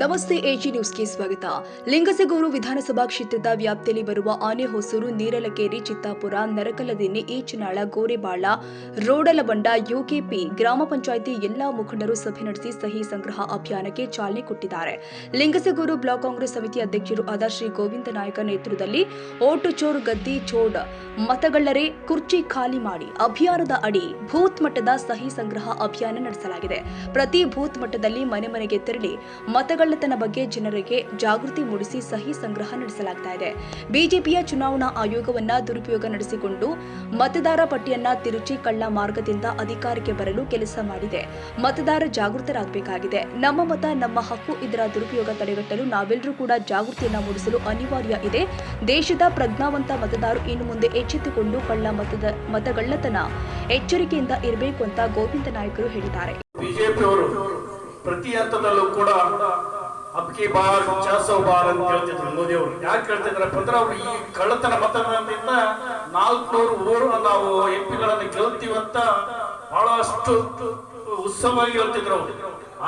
ನಮಸ್ತೆ ಎಜಿ ನ್ಯೂಸ್ಗೆ ಸ್ವಾಗತ. ಲಿಂಗಸಗೂರು ವಿಧಾನಸಭಾ ಕ್ಷೇತ್ರದ ವ್ಯಾಪ್ತಿಯಲ್ಲಿ ಬರುವ ಆನೆಹೊಸೂರು, ನೇರಲಕೇರಿ, ಚಿತ್ತಾಪುರ, ನರಕಲದಿನ್ನಿ, ಈಚನಾಳ, ಗೋರೆಬಾಳ, ರೋಡಲಬಂಡ, ಯುಕೆಪಿ ಗ್ರಾಮ ಪಂಚಾಯಿತಿ ಎಲ್ಲಾ ಮುಖಂಡರು ಸಭೆ ನಡೆಸಿ ಸಹಿ ಸಂಗ್ರಹ ಅಭಿಯಾನಕ್ಕೆ ಚಾಲನೆ ಕೊಟ್ಟಿದ್ದಾರೆ. ಲಿಂಗಸಗೂರು ಬ್ಲಾಕ್ ಕಾಂಗ್ರೆಸ್ ಸಮಿತಿ ಅಧ್ಯಕ್ಷರು ಆದ ಶ್ರೀ ಗೋವಿಂದ ನಾಯಕ ನೇತೃತ್ವದಲ್ಲಿ ಓಟು ಚೋರ್ ಗದ್ದಿ ಚೋಡ್ ಮತಗಳ್ಳರೆ ಕುರ್ಚಿ ಖಾಲಿ ಮಾಡಿ ಅಭಿಯಾನದ ಅಡಿ ಬೂತ್ ಮಟ್ಟದ ಸಹಿ ಸಂಗ್ರಹ ಅಭಿಯಾನ ನಡೆಸಲಾಗಿದೆ. ಪ್ರತಿ ಬೂತ್ ಮಟ್ಟದಲ್ಲಿ ಮನೆ ಮನೆಗೆ ತೆರಳಿ ಮತಗಳ್ಳತನ ಬಗ್ಗೆ ಜನರಿಗೆ ಜಾಗೃತಿ ಮೂಡಿಸಿ ಸಹಿ ಸಂಗ್ರಹ ನಡೆಸಲಾಗ್ತಾ ಇದೆ. ಬಿಜೆಪಿಯ ಚುನಾವಣಾ ಆಯೋಗವನ್ನ ದುರುಪಯೋಗ ನಡೆಸಿಕೊಂಡು ಮತದಾರ ಪಟ್ಟಿಯನ್ನ ತಿರುಚಿ ಕಳ್ಳ ಮಾರ್ಗದಿಂದ ಅಧಿಕಾರಕ್ಕೆ ಬರಲು ಕೆಲಸ ಮಾಡಿದೆ. ಮತದಾರ ಜಾಗೃತರಾಗಬೇಕಾಗಿದೆ. ನಮ್ಮ ಮತ ನಮ್ಮ ಹಕ್ಕು. ಇದರ ದುರುಪಯೋಗ ತಡೆಗಟ್ಟಲು ನಾವೆಲ್ಲರೂ ಕೂಡ ಜಾಗೃತಿಯನ್ನ ಮೂಡಿಸಲು ಅನಿವಾರ್ಯ ಇದೆ. ದೇಶದ ಪ್ರಜ್ಞಾವಂತ ಮತದಾರರು ಇನ್ನು ಮುಂದೆ ಎಚ್ಚೆತ್ತುಕೊಂಡು ಕಳ್ಳ ಮತಗಳ್ಳತನ ಎಚ್ಚರಿಕೆಯಿಂದ ಇರಬೇಕು ಅಂತ ಗೋವಿಂದ ನಾಯಕರು ಹೇಳಿದ್ದಾರೆ. ಪ್ರತಿ ಹಂತದಲ್ಲೂ ಕೂಡ ಅಬ್ಕಿ ಬಾರ್ 400 ಬಾರ್ ಅಂತ ಹೇಳ್ತಿದ್ರು ಮೋದಿ ಅವರು. ಯಾಕೆ ಹೇಳ್ತಿದ್ರಪ್ಪ ಅಂದ್ರೆ ಅವ್ರು ಈ ಕಳ್ಳತನ ಮತದಾನದಿಂದ 400 ನಾವು ಎಂಪಿಗಳನ್ನು ಗೆಲ್ತೀವಂತ ಬಹಳಷ್ಟು ಉತ್ಸವವಾಗಿ ಹೇಳ್ತಿದ್ರು ಅವರು.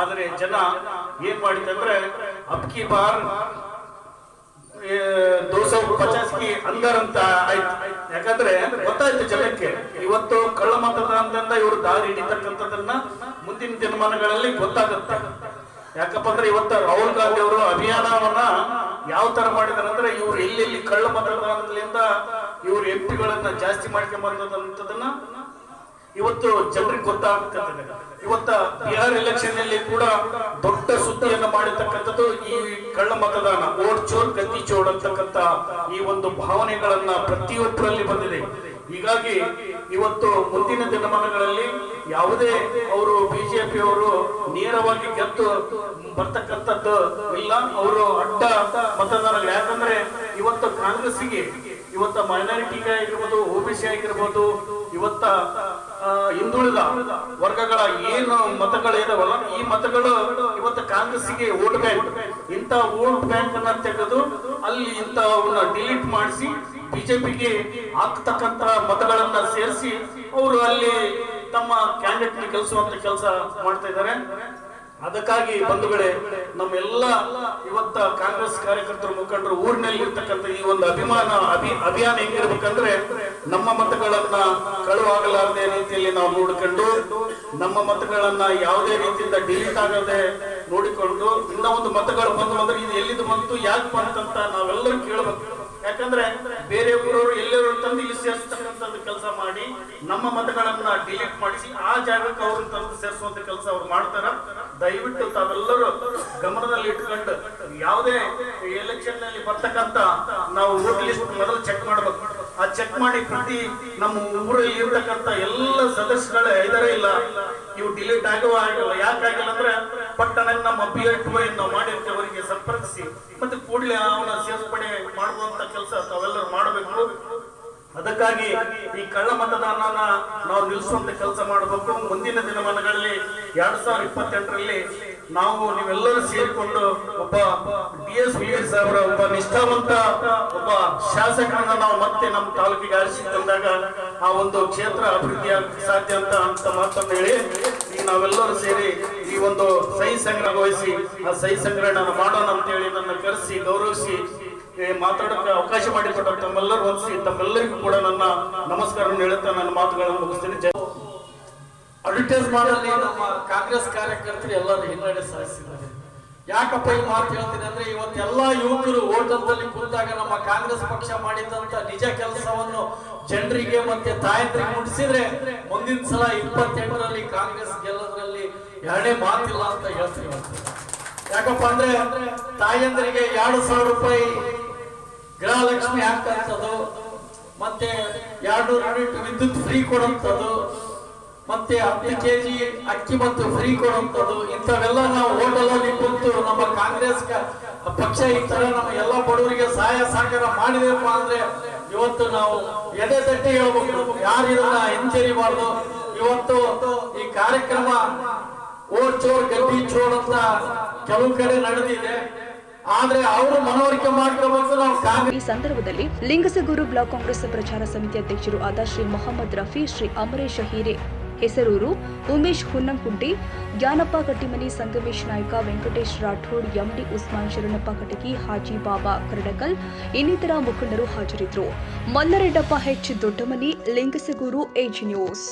ಆದ್ರೆ ಜನ ಏನ್ ಮಾಡಿದಂದ್ರೆ ಅಬ್ಕಿ ಬಾರ್ 250 ಅಂದರ್ ಅಂತ ಆಯ್ತು. ಯಾಕಂದ್ರೆ ಗೊತ್ತಾಯ್ತು ಜನಕ್ಕೆ ಇವತ್ತು ಕಳ್ಳ ಮತದಾನದಿಂದ ಇವರು ದಾರಿ ಹಿಡಿತಕ್ಕಂಥದನ್ನ ಮುಂದಿನ ದಿನಮಾನಗಳಲ್ಲಿ ಗೊತ್ತಾಗುತ್ತೆ. ಯಾಕಪ್ಪ ಅಂದ್ರೆ ಇವತ್ತು ರಾಹುಲ್ ಗಾಂಧಿ ಅವರು ಅಭಿಯಾನವನ್ನ ಯಾವ ತರ ಮಾಡಿದಾರೆ ಅಂದ್ರೆ ಇವ್ರು ಎಲ್ಲೆಲ್ಲಿ ಕಳ್ಳ ಮತದಾನದಿಂದ ಇವ್ರು ಎಂಪಿಗಳನ್ನ ಜಾಸ್ತಿ ಮಾಡ್ಕೊಂಬಂದದನ್ನ ಇವತ್ತು ಜನರಿಗೆ ಗೊತ್ತಾಗ್ತದೆ. ಇವತ್ತ ಬಿಹಾರ್ ಎಲೆಕ್ಷನ್ ನಲ್ಲಿ ಕೂಡ ದೊಡ್ಡ ಸುದ್ದಿಯನ್ನು ಮಾಡಿರ್ತಕ್ಕಂಥದ್ದು ಈ ಕಳ್ಳ ಮತದಾನ, ಓಟ್ ಚೋರ್ ಗದ್ದಿ ಚೋರ್ ಅಂತಕ್ಕಂಥ ಈ ಒಂದು ಭಾವನೆಗಳನ್ನ ಪ್ರತಿಯೊಬ್ಬರಲ್ಲಿ ಬಂದಿದೆ. ಹೀಗಾಗಿ ಇವತ್ತು ಮುಂದಿನ ದಿನಮಾನಗಳಲ್ಲಿ ಯಾವುದೇ ಅವರು ಬಿಜೆಪಿ ಅವರು ನೇರವಾಗಿ ಗೆದ್ದು ಬರ್ತಕ್ಕಂಥದ್ದು ಇಲ್ಲ. ಅವರು ಅಡ್ಡ ಮತದಾನ. ಯಾಕಂದ್ರೆ ಇವತ್ತು ಕಾಂಗ್ರೆಸ್ಸಿಗೆ ಇವತ್ತ ಮೈನಾರಿಟಿ ಆಗಿರ್ಬೋದು, ಓಬಿಸಿ ಆಗಿರ್ಬೋದು, ಇವತ್ತ ಹಿಂದುಳಿದ ವರ್ಗಗಳ ಏನು ಮತಗಳಿದಾವಲ್ಲ, ಈ ಮತಗಳು ಇವತ್ತು ಕಾಂಗ್ರೆಸ್ಸಿಗೆ ವೋಟ್ ಬ್ಯಾಂಕ್. ಇಂಥ ವೋಟ್ ಬ್ಯಾಂಕ್ ಅನ್ನ ತೆಗೆದು ಅಲ್ಲಿ ಇಂಥವನ್ನ ಡಿಲೀಟ್ ಮಾಡಿಸಿ ಬಿಜೆಪಿಗೆ ಆಗ್ತಕ್ಕಂತ ಮತಗಳನ್ನ ಸೇರಿಸಿ ಅವರು ಅಲ್ಲಿ ತಮ್ಮ ಕ್ಯಾಂಡಿಡೇಟ್ ಗೆಲ್ಲಿಸುವಂತ ಕೆಲಸ ಮಾಡ್ತಾ ಇದ್ದಾರೆ. ಅದಕ್ಕಾಗಿ ಬಂಧುಗಳೇ, ನಮ್ಮೆಲ್ಲ ಇವತ್ತ ಕಾಂಗ್ರೆಸ್ ಕಾರ್ಯಕರ್ತರು, ಮುಖಂಡರು ಊರಿನಲ್ಲಿ ಇರ್ತಕ್ಕಂಥ ಈ ಒಂದು ಅಭಿಯಾನ ಹೆಂಗಿರ್ಬೇಕಂದ್ರೆ ನಮ್ಮ ಮತಗಳನ್ನ ಕಳುವಾಗಲಾರದೆ ರೀತಿಯಲ್ಲಿ ನಾವು ನೋಡಿಕೊಂಡು, ನಮ್ಮ ಮತಗಳನ್ನ ಯಾವುದೇ ರೀತಿಯಿಂದ ಡಿಲೀಟ್ ಆಗದೆ ನೋಡಿಕೊಂಡು, ಇನ್ನ ಒಂದು ಮತಗಳು ಬಂದು ಅಂದ್ರೆ ಇದು ಎಲ್ಲಿದು ಬಂತು, ಯಾಕೆ ಬಂತಂತ ನಾವೆಲ್ಲರೂ ಕೇಳಬೇಕು. ಯಾಕಂದ್ರೆ ಬೇರೆ ಊರವರು ಎಲ್ಲರೂ ತಂದು ಇಲ್ಲಿ ಸೇರಿಸ್ತಕ್ಕಂಥದ್ದು ಕೆಲಸ ಮಾಡಿ ನಮ್ಮ ಮತಗಳನ್ನ ಡಿಲೀಟ್ ಮಾಡಿಸಿ ಆ ಜಾಗಕ್ಕೆ ಅವ್ರನ್ನ ತಂದು ಸೇರಿಸುವಂತ ಕೆಲಸ ಅವ್ರು ಮಾಡ್ತಾರ. ದಯವಿಟ್ಟು ತಾವೆಲ್ಲರೂ ಗಮನದಲ್ಲಿ ಇಟ್ಕೊಂಡು ಯಾವುದೇ ಎಲೆಕ್ಷನ್ ನಲ್ಲಿ ಬರ್ತಕ್ಕಂತ ನಾವು ವೋಟ್ ಲಿಸ್ಟ್ ಮೊದಲು ಚೆಕ್ ಮಾಡ್ಬೇಕು. ಆ ಚೆಕ್ ಮಾಡಿ ಪ್ರತಿ ನಮ್ಮ ಊರಲ್ಲಿ ಇರ್ತಕ್ಕಂಥ ಎಲ್ಲ ಸದಸ್ಯಗಳೇ ಇದಾರೆ ಇಲ್ಲ, ಇವು ಡಿಲೀಟ್ ಆಗಿಲ್ಲ. ಯಾಕಾಗಿಲ್ಲ ಅಂದ್ರೆ ಪಟ್ಟಣ ನಮ್ಮ PL2 ನಾವು ಮಾಡಿರ್ತೇವೆ, ಅವರಿಗೆ ಸಂಪರ್ಕಿಸಿ ಮತ್ತೆ ಕೂಡಲೇ ಅವನ ಸೇರ್ಪಡೆ ಮಾಡುವಂತ ಕೆಲಸ ತಾವೆಲ್ಲರೂ ಮಾಡಬೇಕು. ಅದಕ್ಕಾಗಿ ಈ ಕಳ್ಳ ಮತದಾನನ ನಾವು ನಿಲ್ಲಿಸುವಂತ ಕೆಲಸ ಮಾಡಬೇಕು. ಮುಂದಿನ ದಿನಮಾನಗಳಲ್ಲಿ 2028ರಲ್ಲಿ ನಾವು ನೀವೆಲ್ಲರೂ ಸೇರಿಕೊಂಡು ಒಬ್ಬ DS ವೀರ್ ಸಾಹೇಬರ ಒಬ್ಬ ನಿಷ್ಠಾವಂತ ಒಬ್ಬ ಶಾಸಕರನ್ನ ನಾವು ಮತ್ತೆ ನಮ್ಮ ತಾಲೂಕಿಗೆ ಆರಿಸಿ ತಂದಾಗ ಆ ಒಂದು ಕ್ಷೇತ್ರ ಅಭಿವೃದ್ಧಿ ಆಗಕ್ಕೆ ಸಾಧ್ಯ ಅಂತ ಮಾತನ್ನು ಹೇಳಿ ಈಗ ನಾವೆಲ್ಲರೂ ಸೇರಿ ಈ ಒಂದು ಸಹಿ ಸಂಗ್ರಹ ವಹಿಸಿ ಆ ಸಹಿ ಸಂಗ್ರಹಣ ಮಾಡೋಣ ಅಂತ ಹೇಳಿ ನನ್ನ ಕರೆಸಿ ಗೌರವಿಸಿ ಮಾತಾಡೋಕೆ ಅವಕಾಶ ಮಾಡಿಕೊಟ್ಟ ತಮ್ಮೆಲ್ಲರೂ ಹೊಂದಿಸಿ ತಮ್ಮೆಲ್ಲರಿಗೂ ಕೂಡ ನನ್ನ ನಮಸ್ಕಾರ ಹೇಳುತ್ತಾ ನನ್ನ ಮಾತುಗಳನ್ನು ಮುಗಿಸ್ತೀನಿ. ಅಡ್ವರ್ಟೈಸ್ ಮಾಡಲಿ ನಮ್ಮ ಕಾಂಗ್ರೆಸ್ ಕಾರ್ಯಕರ್ತರು ಎಲ್ಲರೂ ಹಿನ್ನಡೆ ಸಾಧಿಸಿದ್ದಾರೆ. ಯಾಕಪ್ಪ ಈ ಮಾತು ಹೇಳ್ತೀನಿ ಅಂದ್ರೆ ಇವತ್ತೆಲ್ಲ ಯುವಕರು ಓಟದಲ್ಲಿ ಕುಂತಾಗ ನಮ್ಮ ಕಾಂಗ್ರೆಸ್ ಪಕ್ಷ ಮಾಡಿದಂತ ನಿಜ ಕೆಲಸವನ್ನು ಜನರಿಗೆ ಮತ್ತೆ ತಾಯಂದ್ರಿಗೆ ಮುಟ್ಟಿಸಿದ್ರೆ ಮುಂದಿನ ಸಲ 28ರಲ್ಲಿ ಕಾಂಗ್ರೆಸ್ ಗೆಲ್ಲೋದ್ರಲ್ಲಿ ಎರಡೇ ಮಾತಿಲ್ಲ ಅಂತ ಹೇಳ್ತೀವಿ. ಯಾಕಪ್ಪ ಅಂದ್ರೆ ತಾಯಂದ್ರಿಗೆ 2,000 ರೂಪಾಯಿ ಗೃಹಲಕ್ಷ್ಮಿ ಹಾಕಂತದ್ದು, ಮತ್ತೆ 200 ಯೂನಿಟ್ ವಿದ್ಯುತ್ ಫ್ರೀ ಕೊಡುವಂಥದ್ದು, ಮತ್ತೆ 10 kg ಅಕ್ಕಿ ಮತ್ತು ಫ್ರೀ ಕೊಡುವಂಥದ್ದು, ಇಂಥವೆಲ್ಲ ನಾವು ಹೋಟೆಲಲ್ಲಿ ಕುಂತು ನಮ್ಮ ಕಾಂಗ್ರೆಸ್ ಪಕ್ಷ ಈ ತರ ನಮ್ಮ ಎಲ್ಲ ಬಡವರಿಗೆ ಸಹಾಯ ಸಹಕಾರ ಮಾಡಿದೆಪ್ಪ ಅಂದ್ರೆ ಇವತ್ತು ನಾವು ಎದೆ ತಟ್ಟಿ ಹೇಳ್ಬೇಕು, ಯಾರು ಇದನ್ನ ಹಿಂಜರಿಬಾರ್ದು. ಇವತ್ತು ಈ ಕಾರ್ಯಕ್ರಮ ಓಟ್ ಚೋರ್ ಗದ್ದಿ ಚೋರ್ ಅಂತ ಕೆಲವು ಕಡೆ ನಡೆದಿದೆ, ಆದ್ರೆ ಅವರು ಮನವರಿಕೆ ಮಾಡ್ಕೋಬೇಕು ನಾವು. ಈ ಸಂದರ್ಭದಲ್ಲಿ ಲಿಂಗಸಗೂರು ಬ್ಲಾಕ್ ಕಾಂಗ್ರೆಸ್ ಪ್ರಚಾರ ಸಮಿತಿ ಅಧ್ಯಕ್ಷರು ಆದ ಶ್ರೀ ಮೊಹಮ್ಮದ್ ರಫಿ, ಶ್ರೀ ಅಮರೇಶ ಹೆಸರೂರು ಉಮೇಶ್ ಹುನ್ನಂಕುಂಟಿ, ಜ್ಞಾನಪ್ಪ ಕಟ್ಟಿಮನಿ, ಸಂಗಮೇಶ್ ನಾಯ್ಕ, ವೆಂಕಟೇಶ್ ರಾಠೋಡ್, ಎಂಡಿ ಉಸ್ಮಾನ್, ಶರಣಪ್ಪ ಕಟಗಿ, ಹಾಜಿ ಬಾಬಾ ಕರಡಕಲ್ ಇನ್ನಿತರ ಮುಖಂಡರು ಹಾಜರಿದ್ದರು. ಮಲ್ಲರೆಡ್ಡಪ್ಪ ಹೆಚ್ ದೊಡ್ಡಮನಿ, ಲಿಂಗಸಗೂರು, ಏಜ್ ನ್ಯೂಸ್.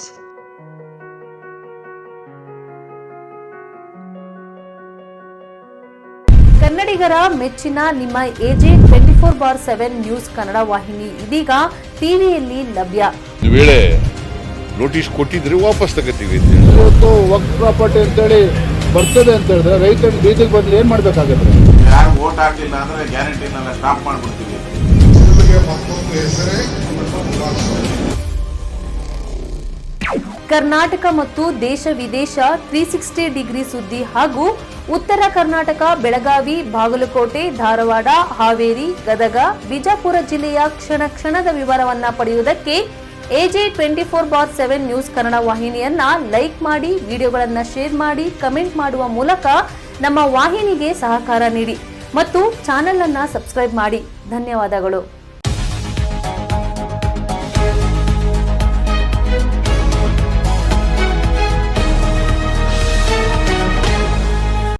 ಕನ್ನಡಿಗರ ಮೆಚ್ಚಿನ ನಿಮ್ಮ ಎಜೆ 24/7 ನ್ಯೂಸ್ ಕನ್ನಡ ವಾಹಿನಿ ಇದೀಗ ಟಿವಿಯಲ್ಲಿ ಲಭ್ಯ. ಒಂದು ವೇಳೆ ನೋಟಿಸ್ ಕೊಟ್ಟಿದ್ರೆ ವಾಪಸ್ ತಗೋತೀವಿ. ಇವತ್ತು ವಕ್ಫ್ ಪ್ರಾಪರ್ಟಿ ಅಂತೇಳಿ ಬರ್ತದೆ ಅಂತ ಹೇಳಿದ್ರೆ ರೈತರು ಬೀದಿಗೆ ಬಂದ್ರೆ ಏನ್ ಮಾಡ್ಬೇಕಾಗತ್ತೆ? ಯಾರು ವೋಟ್ ಹಾಕಲಿಲ್ಲ ಅಂದ್ರೆ ಗ್ಯಾರಂಟಿನೆಲ್ಲ ಸ್ಟಾಪ್ ಮಾಡ್ಬಿಡ್ತೀವಿ. ಕರ್ನಾಟಕ ಮತ್ತು ದೇಶ ವಿದೇಶ 360 ಡಿಗ್ರಿ ಸುದ್ದಿ ಹಾಗೂ ಉತ್ತರ ಕರ್ನಾಟಕ, ಬೆಳಗಾವಿ, ಬಾಗಲಕೋಟೆ, ಧಾರವಾಡ, ಹಾವೇರಿ, ಗದಗ, ಬಿಜಾಪುರ ಜಿಲ್ಲೆಯ ಕ್ಷಣ ಕ್ಷಣದ ವಿವರವನ್ನ ಪಡೆಯುವುದಕ್ಕೆ ಎಜೆ 24/7 ನ್ಯೂಸ್ ಕನ್ನಡ ವಾಹಿನಿಯನ್ನ ಲೈಕ್ ಮಾಡಿ, ವಿಡಿಯೋಗಳನ್ನ ಶೇರ್ ಮಾಡಿ, ಕಮೆಂಟ್ ಮಾಡುವ ಮೂಲಕ ನಮ್ಮ ವಾಹಿನಿಗೆ ಸಹಕಾರ ನೀಡಿ ಮತ್ತು ಚಾನೆಲ್ ಅನ್ನ ಸಬ್ಸ್ಕ್ರೈಬ್ ಮಾಡಿ. ಧನ್ಯವಾದಗಳು.